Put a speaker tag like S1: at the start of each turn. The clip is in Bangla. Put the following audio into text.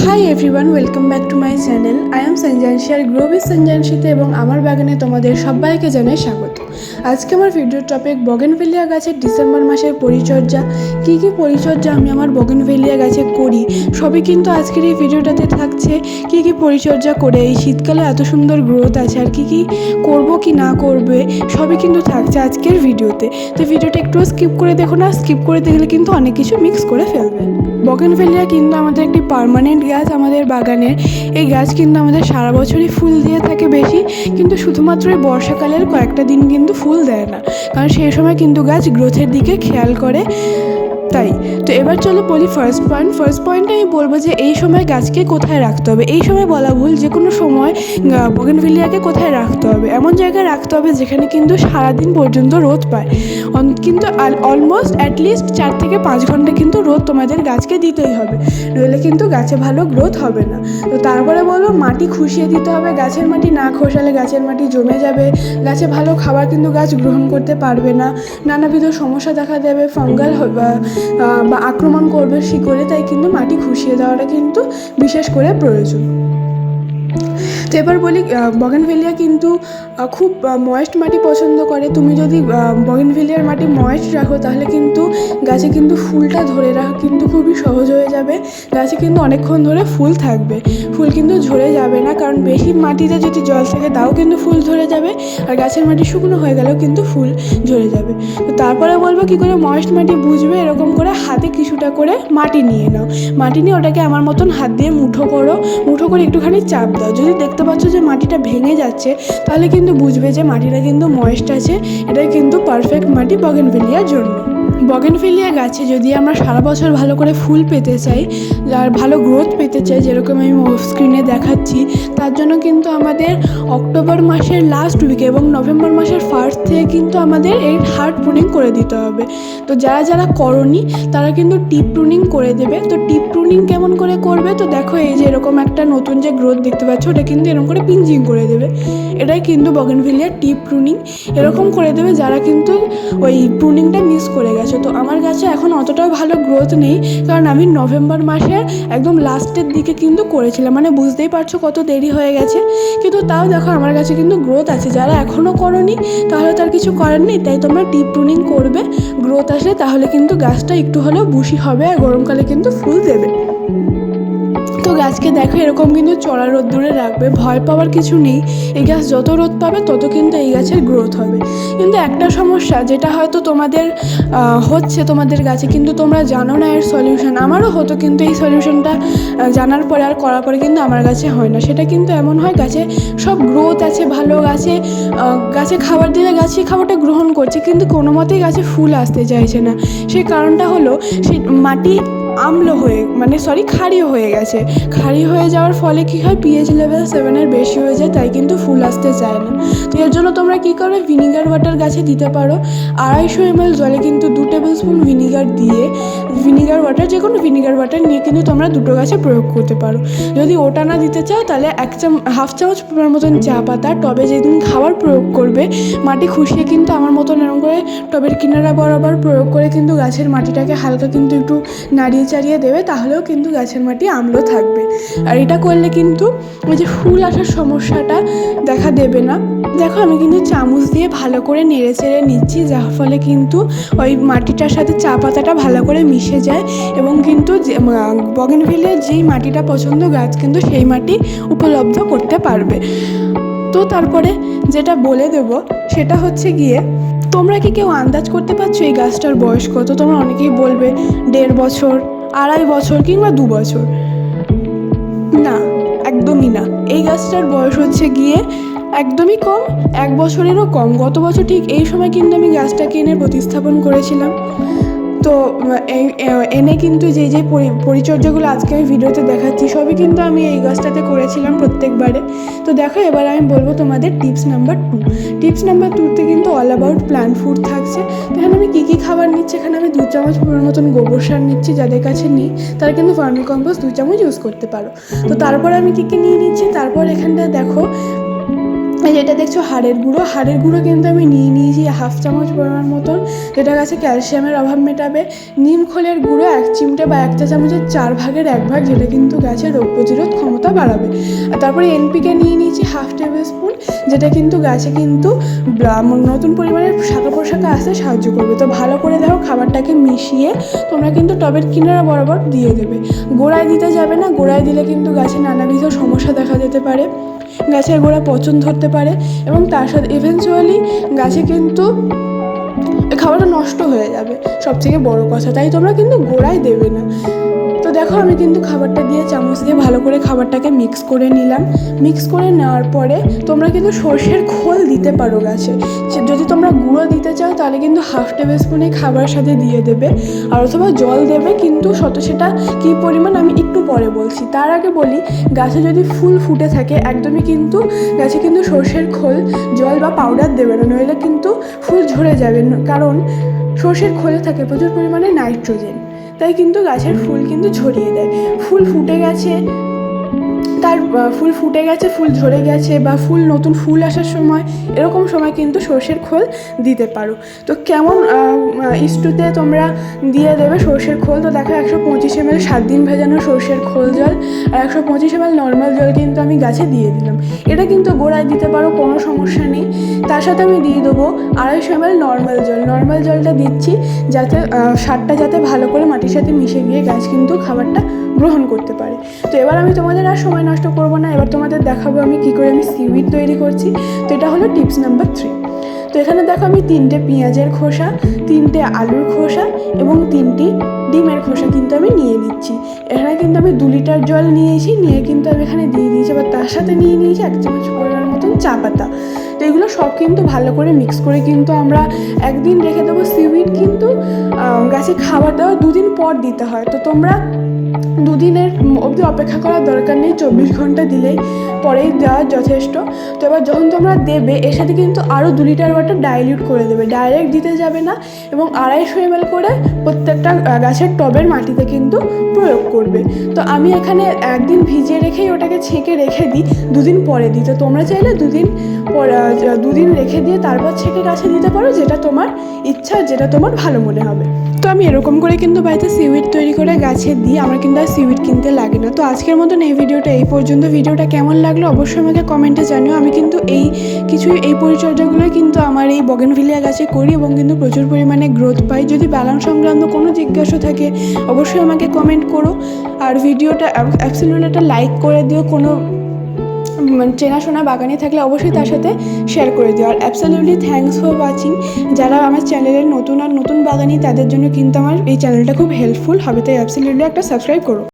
S1: High everyone, welcome back to my channel. I am Sanjanashi আর গ্রো উইথ সঞ্জানশীতে এবং আমার বাগানে তোমাদের সবাইকে জানাই স্বাগত। আজকে আমার ভিডিওর টপিক বগেনভেলিয়া গাছের ডিসেম্বর মাসের পরিচর্যা। কী কী পরিচর্যা আমি আমার বগেনভেলিয়া গাছে করি সবই কিন্তু আজকের এই ভিডিওটাতে থাকছে। কী কী পরিচর্যা করে এই শীতকালে এত সুন্দর গ্রোথ আছে আর কী কী করবো কি না করবে সবই কিন্তু থাকছে আজকের ভিডিওতে। তো ভিডিওটা একটু স্কিপ করে দেখো না, স্কিপ করে দেখলে কিন্তু অনেক কিছু মিক্স করে ফেলবে। বগেনভেলিয়া কিন্তু আমাদের একটি পার্মানেন্ট গাছ আমাদের বাগানের। এই গাছ কিন্তু আমাদের সারা বছরই ফুল দিয়ে থাকে বেশি, কিন্তু শুধুমাত্র এই বর্ষাকালের কয়েকটা দিন কিন্তু ফুল দেয় না, কারণ সেই সময় কিন্তু গাছ গ্রোথের দিকে খেয়াল করে। তাই তো এবার চলো বলি ফার্স্ট পয়েন্টে আমি বলবো যে এই সময় গাছকে কোথায় রাখতে হবে। এই সময় বলা ভুল, যে কোনো সময় বগেনভেলিয়াকে কোথায় রাখতে হবে, এমন জায়গায় রাখতে হবে যেখানে কিন্তু সারাদিন পর্যন্ত রোদ পায়। কিন্তু অলমোস্ট অ্যাটলিস্ট 4 থেকে 5 ঘন্টা কিন্তু রোদ তোমাদের গাছকে দিতেই হবে, নইলে কিন্তু গাছে ভালো গ্রোথ হবে না। তো তারপরে বলবো মাটি খুশিয়ে দিতে হবে। গাছের মাটি না খোসালে গাছের মাটি জমে যাবে, গাছে ভালো খাবার কিন্তু গাছ গ্রহণ করতে পারবে না, নানাবিধ সমস্যা দেখা দেবে, ফাঙ্গাল বা আক্রমণ করবে শিকড়ে। তাই কিন্তু মাটি খুশিয়ে দেওয়াটা কিন্তু বিশেষ করে প্রয়োজন। তো এবার বলি, বগেনভেলিয়া কিন্তু খুব ময়েস্ট মাটি পছন্দ করে। তুমি যদি বগেনভেলিয়ার মাটি ময়েস্ট রাখো তাহলে কিন্তু গাছে কিন্তু ফুলটা ধরে রাখা কিন্তু খুবই সহজ হয়ে যাবে। গাছে কিন্তু অনেকক্ষণ ধরে ফুল থাকবে, ফুল কিন্তু ঝরে যাবে না, কারণ বেশি মাটিতে যদি জল থাকে তাও কিন্তু ফুল ধরে যাবে, আর গাছের মাটি শুকনো হয়ে গেলেও কিন্তু ফুল ঝরে যাবে। তো তারপরে বলবো কী করে ময়েস্ট মাটি বুঝবে, এরকম করে হাতে কিছুটা করে মাটি নিয়ে নাও। মাটি নিয়ে ওটাকে আমার মতন হাত দিয়ে মুঠো করে একটুখানি চাপ দাও। যদি দেখতে পাচ্ছ যে মাটিটা ভেঙে যাচ্ছে তাহলে কিন্তু বুঝবে যে মাটিটা কিন্তু ময়েস্ট আছে, এটাই কিন্তু পারফেক্ট মাটি বগেনভেলিয়ার জন্য। বগেনভেলিয়া গাছে যদি আমরা সারা বছর ভালো করে ফুল পেতে চাই আর ভালো গ্রোথ পেতে চাই, যেরকম আমি স্ক্রিনে দেখাচ্ছি, তার জন্য কিন্তু আমাদের অক্টোবর মাসের লাস্ট উইকে এবং নভেম্বর মাসের ফার্স্ট থেকে কিন্তু আমাদের এই হার্ড প্রুনিং করে দিতে হবে। তো যারা করনি তারা কিন্তু টিপ প্রুনিং করে দেবে। তো টিপ প্রুনিং কেমন করে করবে, তো দেখো এই যে এরকম একটা নতুন যে গ্রোথ দেখতে পাচ্ছ ওটা কিন্তু এরকম করে পিঞ্চিং করে দেবে, এটাই কিন্তু বগেনভেলিয়ার টিপ প্রুনিং। এরকম করে দেবে যারা কিন্তু ওই প্রুনিংটা মিস করে গেছে। তো আমার গাছে এখন অতটাও ভালো গ্রোথ নেই, কারণ আমি নভেম্বর মাসের একদম লাস্টের দিকে কিন্তু করেছিলাম, মানে বুঝতেই পারছো কত দেরি হয়ে গেছে। কিন্তু তাও দেখো আমার গাছে কিন্তু গ্রোথ আছে। যারা এখনও করনি তাহলে তার কিছু করার নেই, তাই তোমরা টিপ প্রুনিং করবে। গ্রোথ আসলে তাহলে কিন্তু গাছটা একটু হলেও বুশি হবে আর গরমকালে কিন্তু ফুল দেবে। তো গাছকে দেখো এরকম কিন্তু চড়া রোদ্দুরে রাখবে, ভয় পাওয়ার কিছু নেই। এই গাছ যত রোদ পাবে তত কিন্তু এই গাছের গ্রোথ হবে। কিন্তু একটা সমস্যা যেটা হয়তো তোমাদের হচ্ছে তোমাদের গাছে, কিন্তু তোমরা জানো না এর সলিউশন। আমারও হতো, কিন্তু এই সলিউশনটা জানার পরে আর করার পরে কিন্তু আমার গাছে হয় না। সেটা কিন্তু এমন হয়, গাছে সব গ্রোথ আছে ভালো, গাছে খাবার দিলে গাছ সেই খাবারটা গ্রহণ করছে, কিন্তু কোনো মতেই গাছে ফুল আসতে চাইছে না। সেই কারণটা হলো সেই মাটি ক্ষারীয় হয়ে গেছে। ক্ষারীয় হয়ে যাওয়ার ফলে কী হয়, পিএইচ লেভেল 7-এর বেশি হয়ে যায়, তাই কিন্তু ফুল আসতে চায় না। তো এর জন্য তোমরা কী করবে, ভিনিগার ওয়াটার গাছে দিতে পারো। 250 ml জলে কিন্তু 2 টেবিল স্পুন ভিনিগার দিয়ে, ভিনিগার ওয়াটার যে কোনো ভিনিগার ওয়াটার নিয়ে কিন্তু তোমরা দুটো গাছে প্রয়োগ করতে পারো। যদি ওটা না দিতে চাও তাহলে হাফ চামচ মতন চা পাতা টবে যেদিন খাবার প্রয়োগ করবে মাটি খুশিয়ে কিন্তু আমার মতন এরকম করে টবের কিনারা বরাবর প্রয়োগ করে কিন্তু গাছের মাটিটাকে হালকা কিন্তু একটু নাড়িয়ে চাড়িয়ে দেবে, তাহলেও কিন্তু গাছের মাটি আম্ল থাকবে। আর এটা করলে কিন্তু ওই যে ফুল আসার সমস্যাটা দেখা দেবে না। দেখো আমি কিন্তু চামচ দিয়ে ভালো করে নেড়ে চেড়ে নিচ্ছি, যার ফলে কিন্তু ওই মাটিটার সাথে চা পাতাটা ভালো করে মিশে যায় এবং কিন্তু বগেনভেলিয়ার যেই মাটিটা পছন্দ গাছ কিন্তু সেই মাটি উপলব্ধ করতে পারবে। তো তারপরে যেটা বলে দেব সেটা হচ্ছে গিয়ে, তোমরা কি কেউ আন্দাজ করতে পারছো এই গাছটার বয়স কত? তোমরা অনেকেই বলবে 1.5 বছর, 2.5 বছর কিংবা 2 বছর। না, একদমই না। এই গাছটার বয়স হচ্ছে গিয়ে একদমই কম, 1 বছরেরও কম। গত বছর ঠিক এই সময় কিন্তু আমি গাছটাকে এনে প্রতিস্থাপন করেছিলাম। তো এনে কিন্তু যে পরিচর্যাগুলো আজকে আমি ভিডিওতে দেখাচ্ছি সবই কিন্তু আমি এই গাছটাতে করেছিলাম প্রত্যেকবারে। তো দেখো এবার আমি বলবো তোমাদের টিপস নাম্বার 2। টিপস নাম্বার 2তে কিন্তু অল অ্যাবাউট প্ল্যান্ট ফুড থাকছে। তো এখানে আমি কী কী খাবার নিচ্ছি, এখানে আমি 2 চামচ মতন গোবর সার নিচ্ছি। যাদের কাছে নেই তারা কিন্তু ভার্মি কম্পোস্ট 2 চামচ ইউজ করতে পারো। তো তারপর আমি কী কী নিয়ে নিচ্ছি, তারপর এখানটা দেখো যেটা দেখছো হাড়ের গুঁড়ো কিন্তু আমি নিয়ে নিয়েছি 1/2 চামচ পরিমাণ মতন, যেটা গাছে ক্যালসিয়ামের অভাব মেটাবে। নিম খোলের গুঁড়ো 1 চিমটে বা 1 চা চামচের 4 ভাগের 1 ভাগ, যেটা কিন্তু গাছের রোগ প্রতিরোধ ক্ষমতা বাড়াবে। আর তারপরে এনপিকে নিয়ে নিয়েছি 1/2 টেবিল স্পুন, যেটা কিন্তু গাছে কিন্তু নতুন পরিমাণে শাখা প্রশাখা আসতে সাহায্য করবে। তো ভালো করে দেখো খাবারটাকে মিশিয়ে তোমরা কিন্তু টবের কিনারা বরাবর দিয়ে দেবে। গোড়ায় দিতে যাবে না, গোড়ায় দিলে কিন্তু গাছে নানাবিধ সমস্যা দেখা যেতে পারে, গাছের গোড়া পচন ধরতে পারে এবং তার সাথে ইভেনচুয়ালি গাছে কিন্তু খাবারটা নষ্ট হয়ে যাবে, সবথেকে বড় কথা। তাই তোমরা কিন্তু গোড়ায় দেবে না। তো দেখো আমি কিন্তু খাবারটা দিয়ে চামচ দিয়ে ভালো করে খাবারটাকে মিক্স করে নিলাম। মিক্স করে নেওয়ার পরে তোমরা কিন্তু সর্ষের খোল দিতে পারো গাছে। যদি তোমরা গুঁড়ো দিতে চাও তাহলে কিন্তু 1/2 টেবিল স্পুন এই খাবারের সাথে দিয়ে দেবে, আর অথবা জল দেবে, কিন্তু সেটা কী পরিমাণ আমি একটু পরে বলছি। তার আগে বলি, গাছে যদি ফুল ফুটে থাকে একদমই কিন্তু গাছে কিন্তু সর্ষের খোল, জল বা পাউডার দেবে না, নইলে কিন্তু ফুল ঝরে যাবে। কারণ সর্ষের খোলে থাকে প্রচুর পরিমাণে নাইট্রোজেন, তাই কিন্তু গাছের ফুল কিন্তু ছড়িয়ে দেয়। ফুল ফুটে গেছে, ফুল ঝরে গেছে বা নতুন ফুল আসার সময়, এরকম সময় কিন্তু সর্ষের খোল দিতে পারো। তো কেমন ইস্টুতে তোমরা দিয়ে দেবে সর্ষের খোল? তো দেখো 125 ml 7 দিন ভেজানো সর্ষের খোল জল আর 125 ml নর্মাল জল কিন্তু আমি গাছে দিয়ে দিলাম। এটা কিন্তু গোড়ায় দিতে পারো, কোনো সমস্যা নেই। তার সাথে আমি দিয়ে দেবো 250 ml নর্মাল জলটা দিচ্ছি যাতে সারটা যাতে ভালো করে মাটির সাথে মিশে গিয়ে গাছ কিন্তু খাবারটা গ্রহণ করতে পারে। তো এবার আমি তোমাদের আর সময় নষ্ট করবো না, এবার তোমাদের দেখাবো আমি কী করে আমি সিউইড তৈরি করছি। তো এটা হলো টিপস নাম্বার 3। তো এখানে দেখো আমি 3টে পেঁয়াজের খোসা, 3টে আলুর খোসা এবং 3টি ডিমের খোসা কিন্তু আমি নিয়ে নিচ্ছি। এখানে কিন্তু আমি 2 লিটার জল নিয়েছি, নিয়ে কিন্তু আমি এখানে দিয়ে দিয়েছি। এবার তার সাথে নিয়ে নিয়েছি 1 চামচ পরিমাণ মতন চা পাতা। তো এগুলো সব কিন্তু ভালো করে মিক্স করে কিন্তু আমরা একদিন রেখে দেবো। সিউইড কিন্তু গাছে খাবার দেওয়ার 2 দিন পর দিতে হয়। তো তোমরা 2 দিনের অবধি অপেক্ষা করার দরকার নেই, 24 ঘন্টা দিলেই পরেই দেওয়া যথেষ্ট। তো এবার যখন তোমরা দেবে এর সাথে কিন্তু আরও 2 লিটার ওয়াটার ডাইলিউট করে দেবে, ডাইরেক্ট দিতে যাবে না, এবং 250 ml করে প্রত্যেকটা গাছের টবের মাটিতে কিন্তু প্রয়োগ করবে। তো আমি এখানে একদিন ভিজিয়ে রেখেই ওটাকে ছেঁকে রেখে দিই, 2 দিন পরে দিই। তো তোমরা চাইলে 2 দিন রেখে দিয়ে তারপর ছেঁকে গাছে দিতে পারো, যেটা তোমার ইচ্ছা, যেটা তোমার ভালো মনে হবে। তো আমি এরকম করে কিন্তু বাড়িতে সিউইড তৈরি করে গাছে দিই, আমার কিন্তু আর সিউইড কিনতে লাগে না। তো আজকের মতন এই ভিডিওটা এই পর্যন্ত। ভিডিওটা কেমন লাগলো অবশ্যই আমাকে কমেন্টে জানিও। আমি কিন্তু এই পরিচর্যাগুলোই কিন্তু আমার এই বগেনভিলিয়া গাছে করি এবং কিন্তু প্রচুর পরিমাণে গ্রোথ পাই। যদি বাগান সংক্রান্ত কোনো জিজ্ঞাসা থাকে অবশ্যই আমাকে কমেন্ট করো, আর ভিডিওটা অ্যাবসলিউটলি একটা লাইক করে দিও। কোনো চেনাশোনা বাগানে থাকলে অবশ্যই তার সাথে শেয়ার করে দিও। আর অ্যাবসলিউটলি থ্যাঙ্কস ফর ওয়াচিং। যারা আমার চ্যানেলের নতুন বাগানি তাদের জন্য কিন্তু আমার এই চ্যানেলটা খুব হেল্পফুল হবে, তাই অ্যাবসলিউটলি একটা সাবস্ক্রাইব করো।